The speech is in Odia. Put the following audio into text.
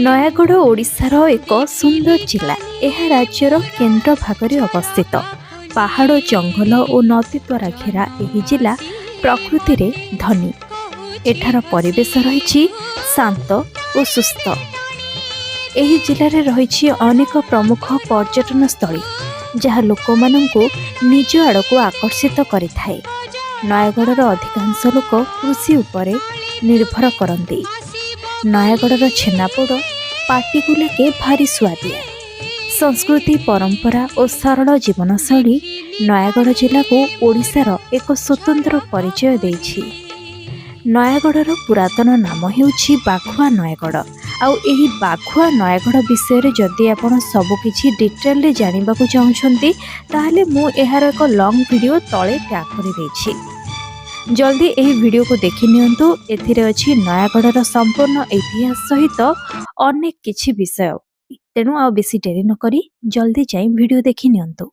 ନୟାଗଡ଼ ଓଡ଼ିଶାର ଏକ ସୁନ୍ଦର ଜିଲ୍ଲା। ଏହା ରାଜ୍ୟର କେନ୍ଦ୍ର ଭାଗରେ ଅବସ୍ଥିତ। ପାହାଡ଼, ଜଙ୍ଗଲ ଓ ନଦୀ ଦ୍ୱାରା ଘେରା ଏହି ଜିଲ୍ଲା ପ୍ରକୃତିରେ ଧନୀ। ଏଠାର ପରିବେଶ ରହିଛି ଶାନ୍ତ ଓ ସୁସ୍ଥ। ଏହି ଜିଲ୍ଲାରେ ରହିଛି ଅନେକ ପ୍ରମୁଖ ପର୍ଯ୍ୟଟନ ସ୍ଥଳୀ, ଯାହା ଲୋକମାନଙ୍କୁ ନିଜ ଆଡ଼କୁ ଆକର୍ଷିତ କରିଥାଏ। ନୟାଗଡ଼ର ଅଧିକାଂଶ ଲୋକ କୃଷି ଉପରେ ନିର୍ଭର କରନ୍ତି। ନୟାଗଡ଼ର ଛେନାପୋଡ଼ ପାଟିକୁ ଲାଗେ ଭାରି ସୁଆଦିଆ। ସଂସ୍କୃତି, ପରମ୍ପରା ଓ ସରଳ ଜୀବନଶୈଳୀ ନୟାଗଡ଼ ଜିଲ୍ଲାକୁ ଓଡ଼ିଶାର ଏକ ସ୍ୱତନ୍ତ୍ର ପରିଚୟ ଦେଇଛି। ନୟାଗଡ଼ର ପୁରାତନ ନାମ ହେଉଛି ବାଘୁଆ ନୟାଗଡ଼। ଆଉ ଏହି ବାଘୁଆ ନୟାଗଡ଼ ବିଷୟରେ ଯଦି ଆପଣ ସବୁକିଛି ଡିଟେଲରେ ଜାଣିବାକୁ ଚାହୁଁଛନ୍ତି, ତାହେଲେ ମୁଁ ଏହାର ଏକ ଲଙ୍ଗ ଭିଡ଼ିଓ ତଳେ ଟ୍ୟାଗ୍ କରିଦେଇଛି। ଜଲ୍ଦି ଏହି ଭିଡ଼ିଓକୁ ଦେଖି ନିଅନ୍ତୁ। ଏଥିରେ ଅଛି ନୟାଗଡ଼ର ସମ୍ପୂର୍ଣ୍ଣ ଇତିହାସ ସହିତ ଅନେକ କିଛି ବିଷୟ। ତେଣୁ ଆଉ ବେଶୀ ଡେରି ନକରି ଜଲ୍ଦି ଯାଇ ଭିଡ଼ିଓ ଦେଖି ନିଅନ୍ତୁ।